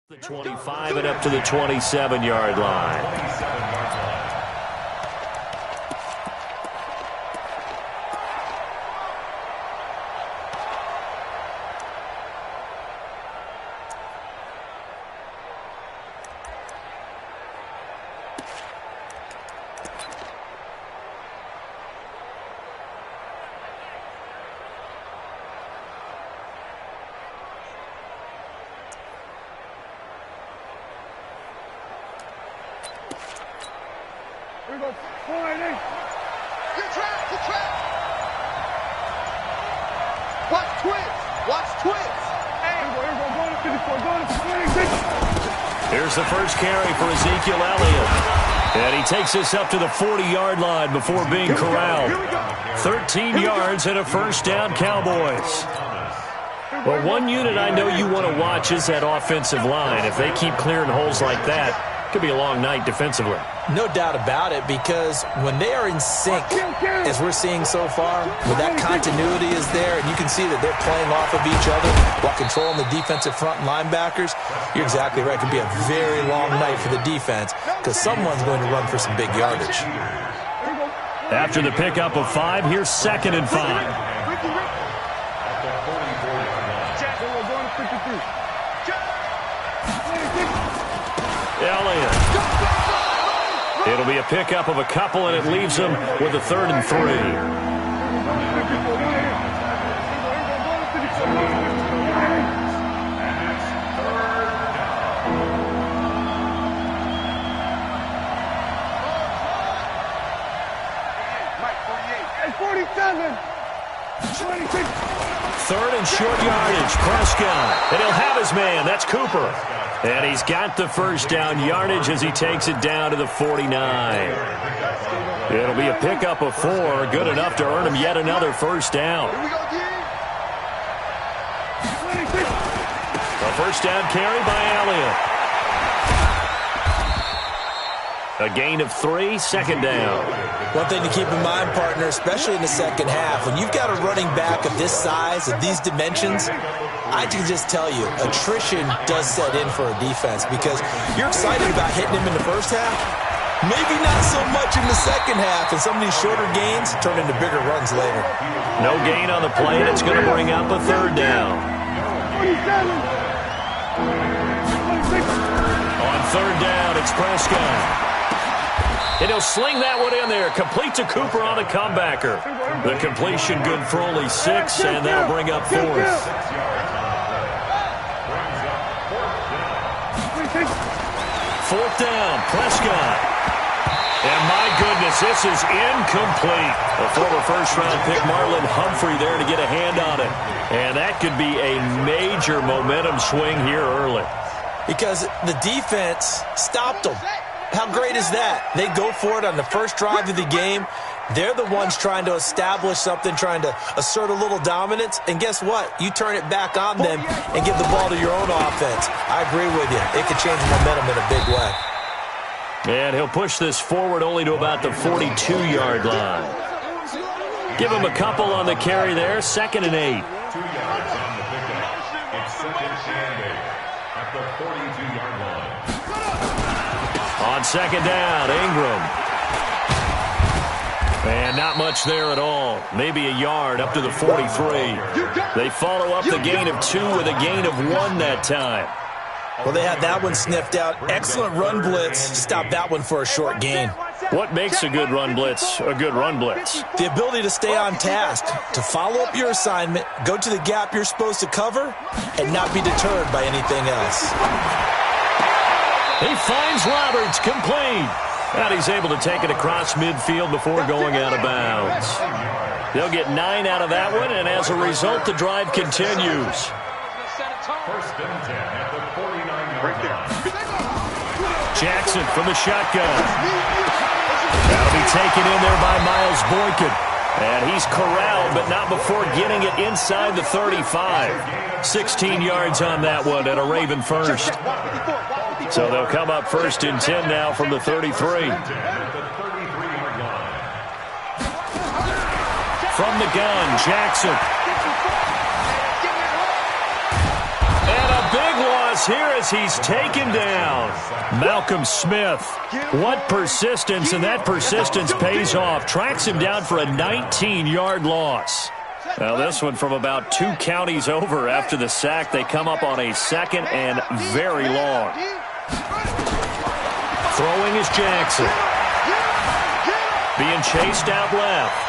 The 25 and up to the 27-yard line. Here we go. Good trap, good trap. Watch twins. Watch twins. Hey. Here we go. Going to 54. Going to 26. Here's the first carry for Ezekiel Elliott. And he takes this up to the 40-yard line before being corralled. 13 yards and a first down, Cowboys. Well, one unit I know you want to watch is that offensive line. If they keep clearing holes like that, it could be a long night defensively. No doubt about it, because when they are in sync, as we're seeing so far, when that continuity is there, and you can see that they're playing off of each other while controlling the defensive front linebackers, you're exactly right. It could be a very long night for the defense because someone's going to run for some big yardage. After the pickup of 5, here's 2nd and 5. Elliott. It'll be a pickup of a couple, and it leaves them with a 3rd and 3. Third and short yardage. Prescott. And he'll have his man. That's Cooper. And he's got the first down yardage as he takes it down to the 49. It'll be a pickup of 4, good enough to earn him yet another first down. A first down carry by Elliott. A gain of 3, 2nd down. One thing to keep in mind, partner, especially in the second half, when you've got a running back of this size, of these dimensions, I can just tell you, attrition does set in for a defense because you're excited about hitting him in the first half. Maybe not so much in the second half, and some of these shorter gains turn into bigger runs later. No gain on the play, and it's going to bring up a 3rd down. On 3rd down, it's Prescott. And he'll sling that one in there. Complete to Cooper on a comebacker. The completion good for only 6, and that'll bring up 4th. 4th down, Prescott. And my goodness, this is incomplete. A former first-round pick, Marlon Humphrey, there to get a hand on it. And that could be a major momentum swing here early. Because the defense stopped them. How great is that? They go for it on the first drive of the game. They're the ones trying to establish something, trying to assert a little dominance. And guess what? You turn it back on them and give the ball to your own offense. I agree with you. It could change momentum in a big way. And he'll push this forward only to about the 42-yard line. Give him a couple on the carry there. 2nd and 8. 2 yards on the pickup. It's 2nd and 8 at the 42-yard line. On 2nd down, Ingram. And not much there at all. Maybe a yard up to the 43. They follow up the gain of 2 with a gain of 1 that time. Well, they had that one sniffed out. Excellent run blitz. Stop that one for a short gain. What makes a good run blitz a good run blitz? The ability to stay on task, to follow up your assignment, go to the gap you're supposed to cover, and not be deterred by anything else. He finds Roberts, complete. And he's able to take it across midfield before going out of bounds. They'll get 9 out of that one, and as a result, the drive continues. First and 10 at the 49-yard line. Jackson from the shotgun. That'll be taken in there by Miles Boykin. And he's corralled, but not before getting it inside the 35. 16 yards on that one, and a Raven first. So they'll come up 1st and 10 now from the 33. From the gun, Jackson. And a big loss this here as he's taken down. Malcolm Smith. What persistence, and that persistence pays off. Tracks him down for a 19-yard loss. Now this one from about 2 counties over after the sack. They come up on a 2nd and very long. Throwing is Jackson. Being chased out left.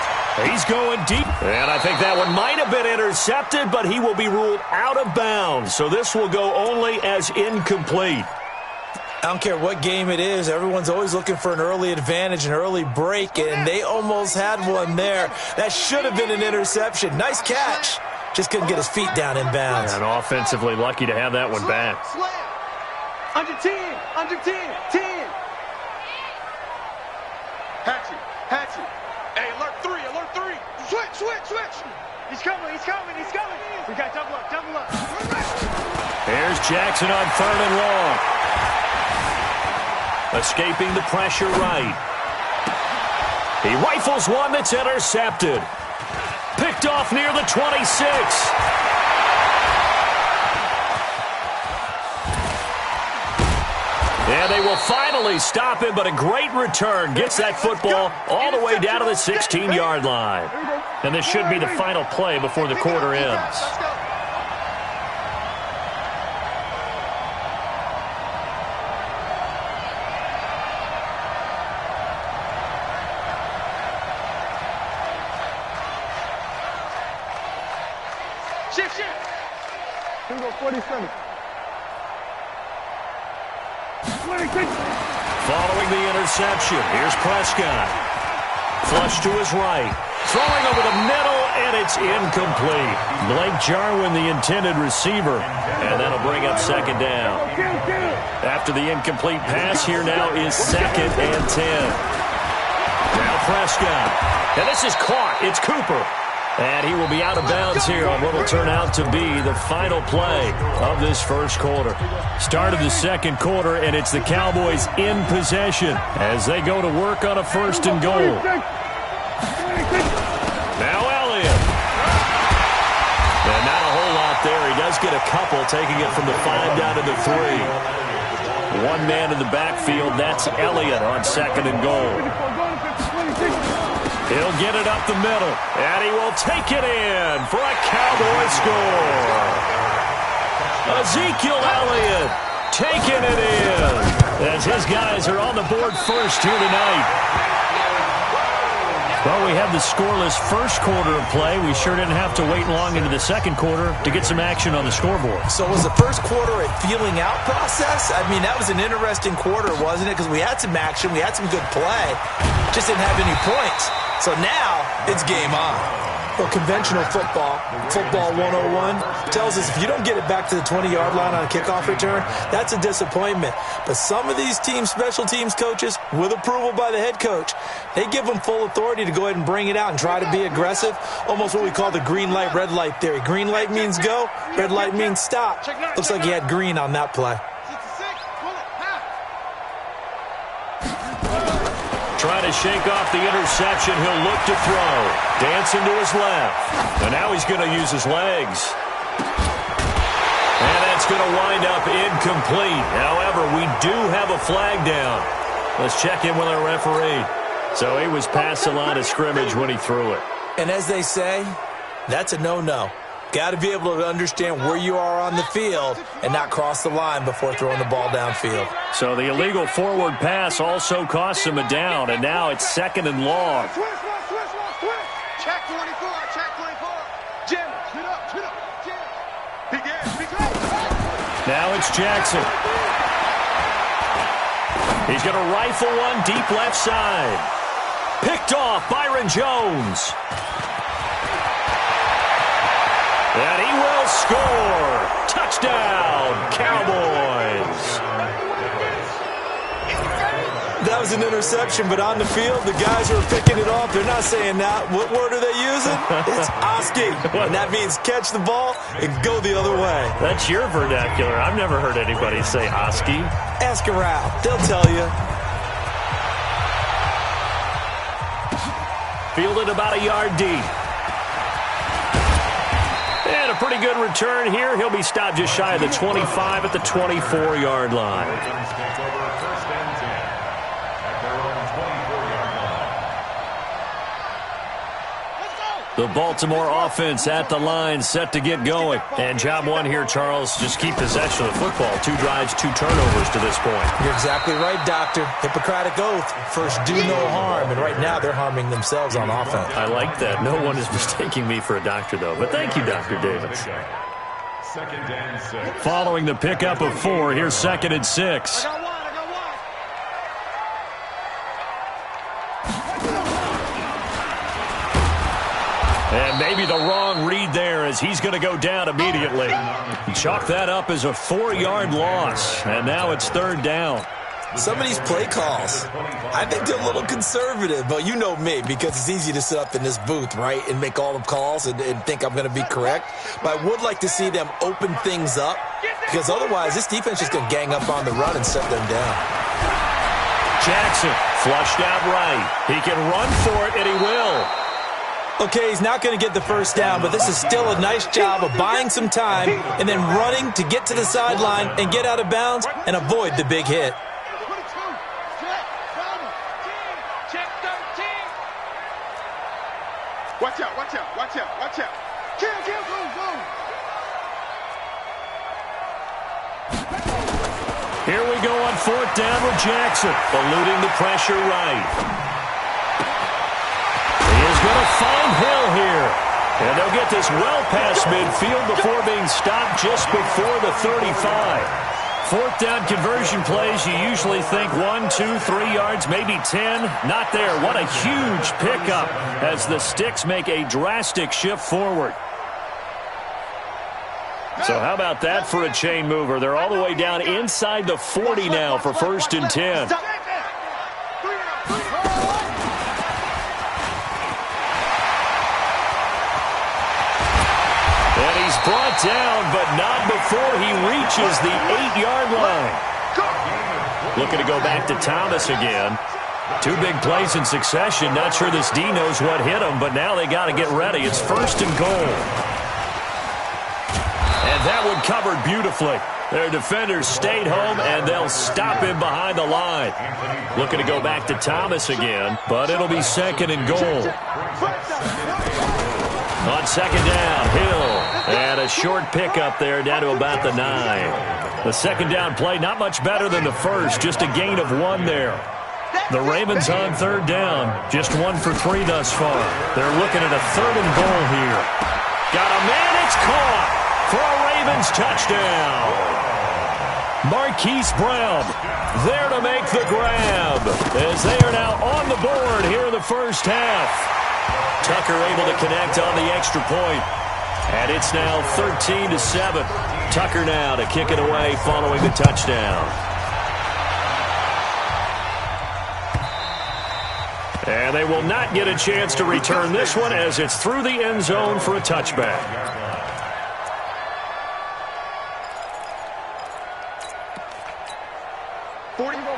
He's going deep. And I think that one might have been intercepted, but he will be ruled out of bounds. So this will go only as incomplete. I don't care what game it is. Everyone's always looking for an early advantage, an early break, and they almost had one there. That should have been an interception. Nice catch. Just couldn't get his feet down in bounds. And offensively lucky to have that one back. Under 10. Under 10. 10. Hatchet. Hatchet. Hey, alert 3. Alert 3. Switch. Switch. Switch. He's coming. He's coming. He's coming. We got double up. Double up. Here's Jackson on 3rd and long. Escaping the pressure right. He rifles one that's intercepted. Picked off near the 26. And they will finally stop him, but a great return. Gets that football all the way down to the 16-yard line. And this should be the final play before the quarter ends. Shift, shift. Here we go, 47. 26. Following the interception, here's Prescott. Flush to his right. Throwing over the middle, and it's incomplete. Blake Jarwin, the intended receiver, and that'll bring up 2nd down. After the incomplete pass, here now is 2nd and 10. Now Prescott. And this is caught. It's Cooper. And he will be out of bounds here on what will turn out to be the final play of this first quarter. Start of the 2nd quarter, and it's the Cowboys in possession as they go to work on a 1st and goal. Now Elliott. And not a whole lot there. He does get a couple, taking it from the 5 down to the 3. One man in the backfield. That's Elliott on 2nd and goal. He'll get it up the middle, and he will take it in for a Cowboy score. Ezekiel Elliott taking it in as his guys are on the board first here tonight. Well, we have the scoreless first quarter of play. We sure didn't have to wait long into the 2nd quarter to get some action on the scoreboard. So was the first quarter a feeling out process? I mean, that was an interesting quarter, wasn't it? Because we had some action, we had some good play, just didn't have any points. So now it's game on. Well, conventional football, football 101, tells us if you don't get it back to the 20-yard line on a kickoff return, that's a disappointment. But some of these teams, special teams coaches, with approval by the head coach, they give them full authority to go ahead and bring it out and try to be aggressive, almost what we call the green light, red light theory. Green light means go, red light means stop. Looks like he had green on that play. Trying to shake off the interception. He'll look to throw. Dancing to his left. And now he's going to use his legs. And that's going to wind up incomplete. However, we do have a flag down. Let's check in with our referee. So he was past the line of scrimmage when he threw it. And as they say, that's a no-no. Got to be able to understand where you are on the field and not cross the line before throwing the ball downfield. So the illegal forward pass also costs him a down, and now it's 2nd and long. Check 24, check 24. Jim, spit up, Jim. Big up. Now it's Jackson. He's going to rifle one deep left side. Picked off Byron Jones. And he will score. Touchdown, Cowboys. That was an interception, but on the field, the guys who are picking it off, they're not saying that. What word are they using? It's Oski, and that means catch the ball and go the other way. That's your vernacular. I've never heard anybody say Oski. Ask around. They'll tell you. Fielded about a yard deep. And a pretty good return here. He'll be stopped just shy of the 25 at the 24-yard line. The Baltimore offense at the line, set to get going. And job one here, Charles, just keep possession of the football. 2 drives, 2 turnovers to this point. You're exactly right, Doctor. Hippocratic oath. First, do no harm. And right now, they're harming themselves on offense. I like that. No one is mistaking me for a doctor, though. But thank you, Dr. Davis. Second and 6. Following the pickup of 4, here's 2nd and 6. And maybe the wrong read there as he's going to go down immediately. Chalk that up as a 4-yard loss. And now it's 3rd down. Some of these play calls, I think they're a little conservative, but you know me, because it's easy to sit up in this booth, right, and make all the calls and think I'm going to be correct. But I would like to see them open things up, because otherwise this defense is going to gang up on the run and shut them down. Jackson flushed out right. He can run for it, and he will. Okay, he's not going to get the first down, but this is still a nice job of buying some time and then running to get to the sideline and get out of bounds and avoid the big hit. Watch out, watch out, watch out, watch out. Kill, go. Here we go on 4th down with Jackson, eluding the pressure right. He is going to find Hill here. And they'll get this well past midfield before being stopped just before the 35. 4th down conversion plays, you usually think 1, 2, 3 yards, maybe 10. Not there. What a huge pickup as the Sticks make a drastic shift forward. So how about that for a chain mover? They're all the way down inside the 40 now for 1st and 10. And he's brought down, but not before he reaches the 8-yard line. Looking to go back to Thomas again. 2 big plays in succession. Not sure this D knows what hit him, but now they got to get ready. It's 1st and goal. And that one covered beautifully. Their defenders stayed home, and they'll stop him behind the line. Looking to go back to Thomas again, but it'll be 2nd and goal. On 2nd down, Hill. And a short pickup there down to about the 9. The 2nd down play, not much better than the first, just a gain of 1 there. The Ravens on 3rd down, just 1 for 3 thus far. They're looking at a 3rd and goal here. Got a man, it's caught for a Ravens touchdown. Marquise Brown there to make the grab as they are now on the board here in the first half. Tucker able to connect on the extra point. And it's now 13-7. Tucker now to kick it away following the touchdown. And they will not get a chance to return this one as it's through the end zone for a touchback.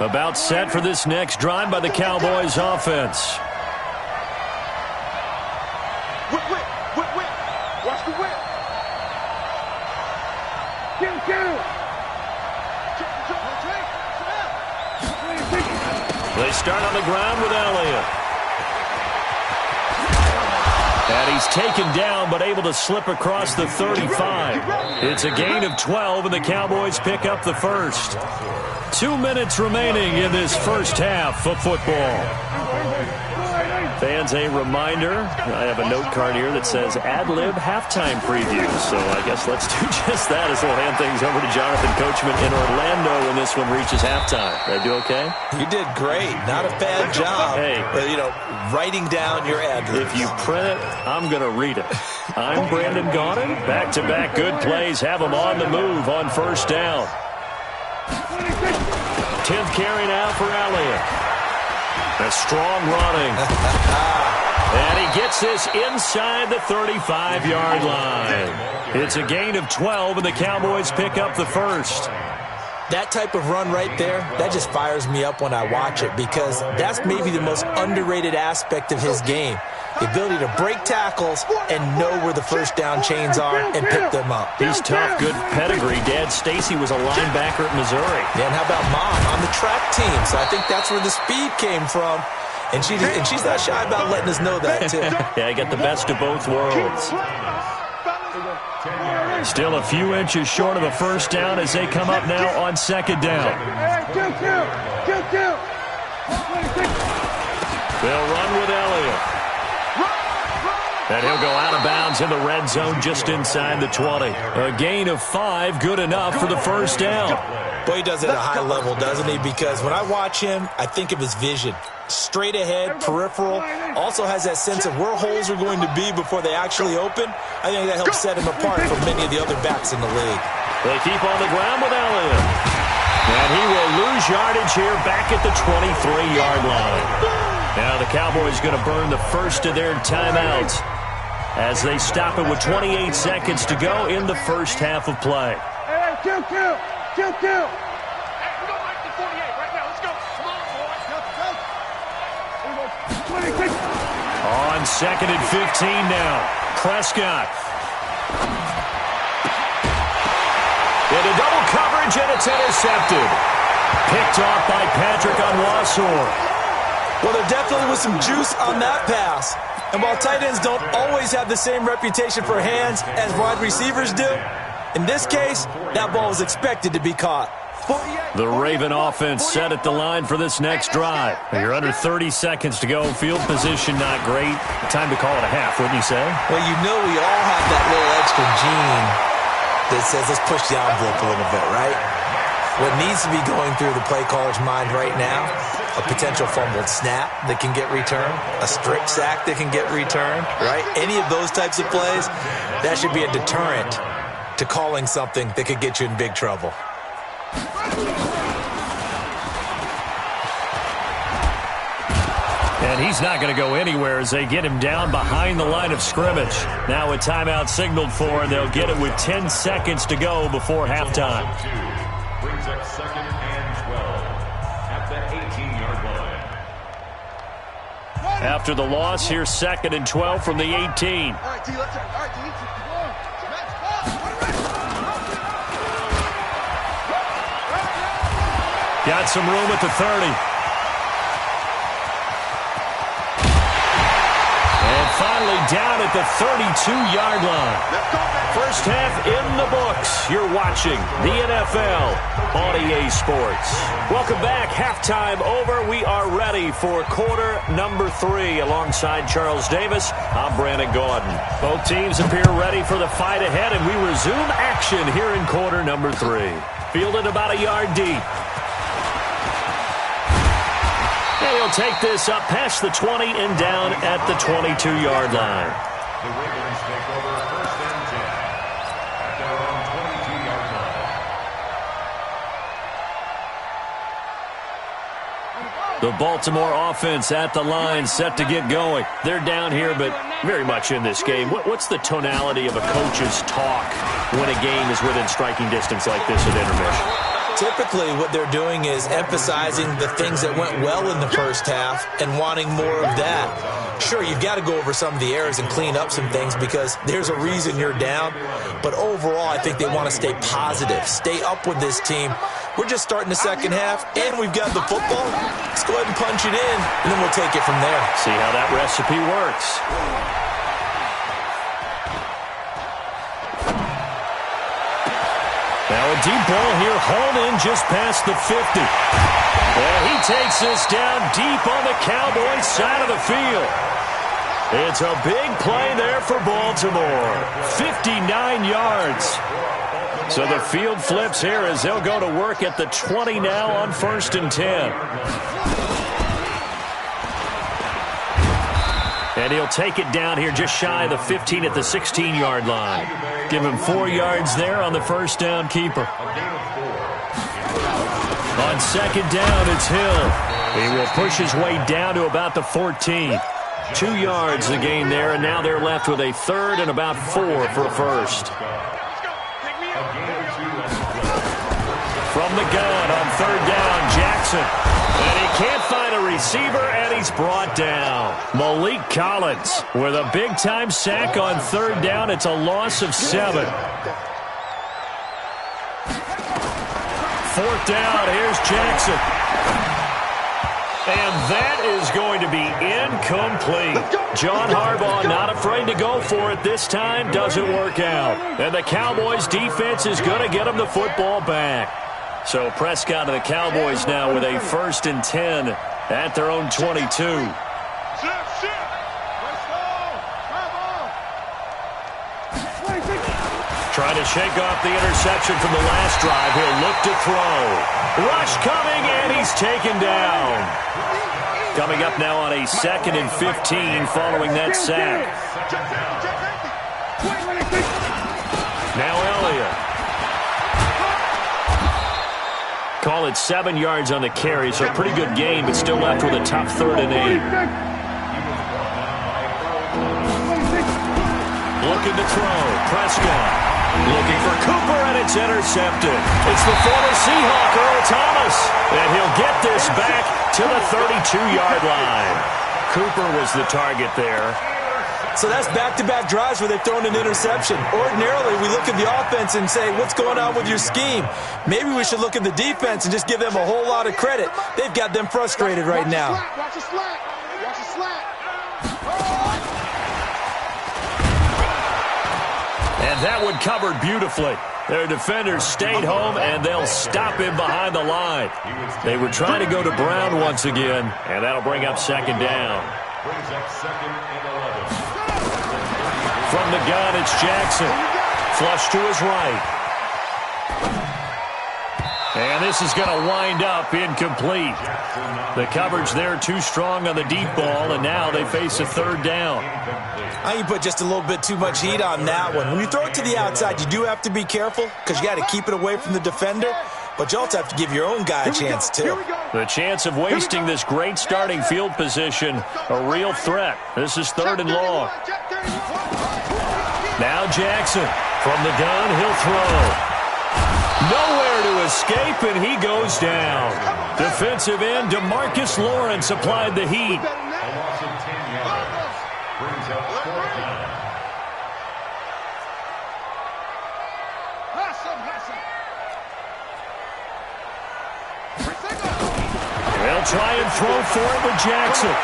About set for this next drive by the Cowboys offense. Whip. Watch the whip. They start on the ground with Elliott. And he's taken down but able to slip across the 35. It's a gain of 12 and the Cowboys pick up the first. 2 minutes remaining in this first half of football. Fans, a reminder, I have a note card here that says ad-lib halftime preview. So I guess let's do just that as we'll hand things over to Jonathan Coachman in Orlando when this one reaches halftime. Did I do okay? You did great. Not a bad job. Hey. Writing down your ad-libs. If you print it, I'm going to read it. I'm Brandon Gaudin. Back-to-back good plays have them on the move on 1st down. 10th carry now for Elliott. A strong running. And he gets this inside the 35-yard line. It's a gain of 12, and the Cowboys pick up the first. That type of run right there, that just fires me up when I watch it because that's maybe the most underrated aspect of his game. The ability to break tackles and know where the first down chains are and pick them up. He's tough, good pedigree. Dad Stacy was a linebacker at Missouri. Yeah, and how about Mom on the track team? So I think that's where the speed came from. And she's not shy about letting us know that, too. Yeah, I got the best of both worlds. Still a few inches short of a first down as they come up now on second down. They'll run with Elliott. And he'll go out of bounds in the red zone just inside the 20. A gain of 5, good enough for the first down. Boy, he does it at a high level, doesn't he? Because when I watch him, I think of his vision. Straight ahead, peripheral, also has that sense of where holes are going to be before they actually open. I think that helps set him apart from many of the other backs in the league. They keep on the ground with Elliott. And he will lose yardage here back at the 23-yard line. Now the Cowboys going to burn the first of their timeouts as they stop it with 28 seconds to go in the first half of play. Hey, kill. Hey, we don't like the 48 right now. Let's go. Come on, boys. On second and 15 now. Prescott. Into double coverage, and it's intercepted. Picked off by Patrick Onwuasor. Well, there definitely was some juice on that pass. And while tight ends don't always have the same reputation for hands as wide receivers do, in this case, that ball was expected to be caught. The Raven offense set at the line for this next drive. You're under 30 seconds to go. Field position not great. Time to call it a half, wouldn't you say? Well, you know we all have that little extra gene that says let's push the envelope a little bit, right? What needs to be going through the play caller's mind right now, a potential fumbled snap that can get returned, a strip sack that can get returned, right? Any of those types of plays, that should be a deterrent to calling something that could get you in big trouble. And he's not going to go anywhere as they get him down behind the line of scrimmage. Now a timeout signaled for, and they'll get it with 10 seconds to go before halftime. Brings up second and 12 at the 18-yard line. After the loss, here's second and 12 from the 18. All right, D, let's go. All right, D, got some room at the 30. And finally down at the 32-yard line. First half in the books. You're watching the NFL on EA Sports. Welcome back. Halftime over. We are ready for quarter number 3. Alongside Charles Davis, I'm Brandon Gordon. Both teams appear ready for the fight ahead, and we resume action here in quarter number 3. Fielded about a yard deep. And he'll take this up past the 20 and down at the 22-yard line. The Ravens take over first and 10 at their own 22-yard line. The Baltimore offense at the line, set to get going. They're down here, but very much in this game. What's the tonality of a coach's talk when a game is within striking distance like this at intermission? Typically, what they're doing is emphasizing the things that went well in the first half and wanting more of that. Sure, you've got to go over some of the errors and clean up some things because there's a reason you're down. But overall, I think they want to stay positive, stay up with this team. We're just starting the second half, and we've got the football. Let's go ahead and punch it in, and then we'll take it from there. See how that recipe works. Now a deep ball here, hauled in just past the 50. And he takes this down deep on the Cowboys side of the field. It's a big play there for Baltimore. 59 yards. So the field flips here as they'll go to work at the 20 now on first and 10. And he'll take it down here just shy of the 15 at the 16-yard line. Give him 4 yards there on the first down keeper. On second down, it's Hill. He will push his way down to about the 14. 2 yards the gain there, and now they're left with a third and about 4 for a first. From From the gun on third down, Jackson. And he can't find a receiver, and he's brought down. Malik Collins with a big-time sack on third down. It's a loss of 7. Fourth down, here's Jackson. And that is going to be incomplete. John Harbaugh not afraid to go for it this time. Doesn't work out. And the Cowboys defense is going to get him the football back. So Prescott and the Cowboys now with a 1st and 10 at their own 22. Trying to shake off the interception from the last drive. He'll look to throw. Rush coming, and he's taken down. Coming up now on a 2nd and 15 following that sack. Now Elliott. Call it 7 yards on the carry, so a pretty good gain, but still left with a top 3rd and 8. Looking to throw. Prescott. Looking for Cooper, and it's intercepted. It's the former Seahawk, Earl Thomas. And he'll get this back to the 32-yard line. Cooper was the target there. So that's back-to-back drives where they've thrown an interception. Ordinarily, we look at the offense and say, what's going on with your scheme? Maybe we should look at the defense and just give them a whole lot of credit. They've got them frustrated right now. Watch the slack. Watch the slack. And that one covered beautifully. Their defenders stayed home, and they'll stop him behind the line. They were trying to go to Brown once again, and that'll bring up 2nd down. Brings up 2nd and 11. From the gun, it's Jackson. Flush to his right. And this is going to wind up incomplete. The coverage there too strong on the deep ball, and now they face a 3rd down. I think you put just a little bit too much heat on that one. When you throw it to the outside, you do have to be careful because you got to keep it away from the defender, but you also have to give your own guy a chance too. The chance of wasting this great starting field position, a real threat. This is 3rd and long. Now Jackson. From the gun, he'll throw. Nowhere to escape, and he goes down. Defensive end DeMarcus Lawrence applied the heat. A loss of 10 yards. Brings up 4th down. They'll try and throw for it with Jackson.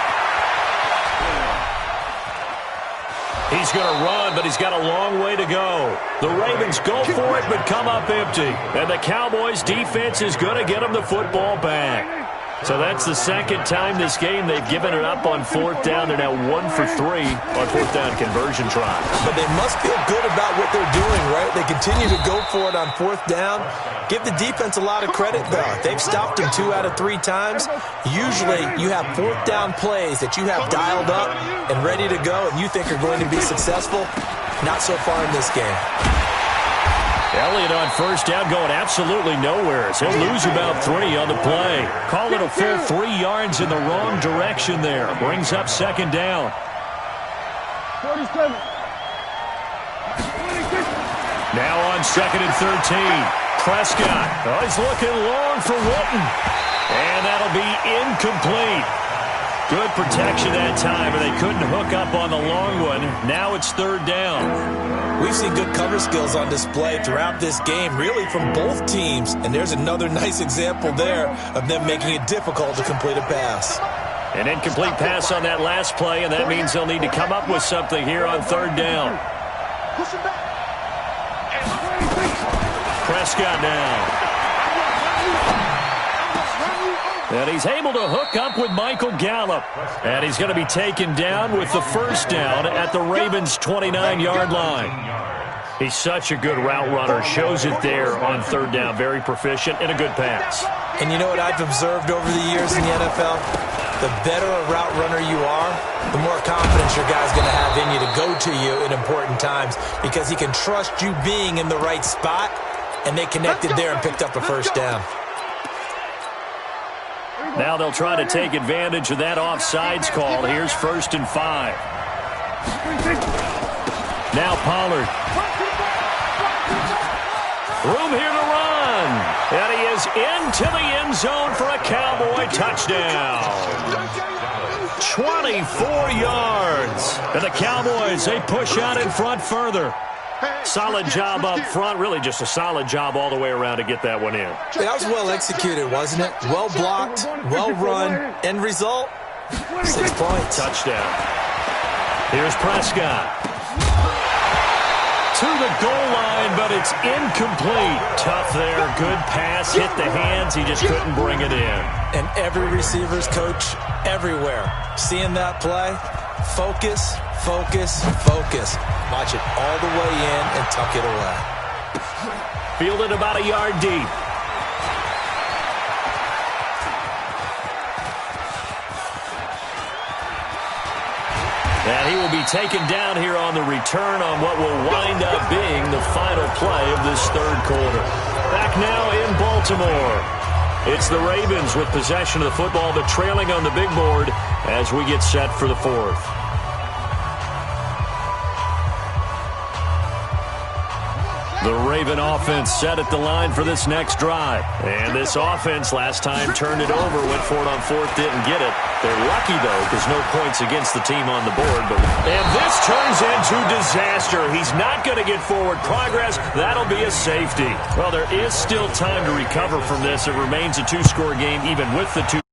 He's going to run, but he's got a long way to go. The Ravens go for it, but come up empty. And the Cowboys' defense is going to get them the football back. So that's the 2nd time this game they've given it up on 4th down. They're now 1 for 3 on 4th down conversion tries. But they must feel good about what they're doing, right? They continue to go for it on 4th down. Give the defense a lot of credit, though. They've stopped them 2 out of 3 times. Usually, you have 4th down plays that you have dialed up and ready to go and you think are going to be successful. Not so far in this game. Elliott on 1st down going absolutely nowhere. So he'll lose about 3 on the play. Call it a full 3 yards in the wrong direction there. Brings up 2nd down. 47. Now on 2nd and 13. Prescott. Oh, he's looking long for Witten. And that'll be incomplete. Good protection that time, but they couldn't hook up on the long one. Now it's 3rd down. We've seen good cover skills on display throughout this game, really from both teams. And there's another nice example there of them making it difficult to complete a pass. An incomplete pass on that last play, and that means they'll need to come up with something here on 3rd down. Prescott now. And he's able to hook up with Michael Gallup. And he's going to be taken down with the 1st down at the Ravens' 29-yard line. He's such a good route runner. Shows it there on 3rd down. Very proficient and a good pass. And you know what I've observed over the years in the NFL? The better a route runner you are, the more confidence your guy's going to have in you to go to you in important times because he can trust you being in the right spot, and they connected there and picked up a 1st down. Now they'll try to take advantage of that offsides call. Here's 1st and 5. Now Pollard. Room here to run. And he is into the end zone for a Cowboy touchdown. 24 yards. And the Cowboys, they push out in front further. Solid job up front. Really just a solid job all the way around to get that one in. That was well executed, wasn't it? Well blocked, well run. End result, 6 points. Touchdown. Here's Prescott. To the goal line, but it's incomplete. Tough there. Good pass. Hit the hands. He just couldn't bring it in. And every receiver's coach everywhere. Seeing that play, focus, focus, focus. Watch it all the way in and tuck it away. Fielded about a yard deep. And he will be taken down here on the return on what will wind up being the final play of this third quarter. Back now in Baltimore. It's the Ravens with possession of the football, but trailing on the big board as we get set for the fourth. The Raven offense set at the line for this next drive. And this offense last time turned it over, went for it on fourth, didn't get it. They're lucky, though, because no points against the team on the board. And this turns into disaster. He's not going to get forward progress. That'll be a safety. Well, there is still time to recover from this. It remains a two-score game, even with the two.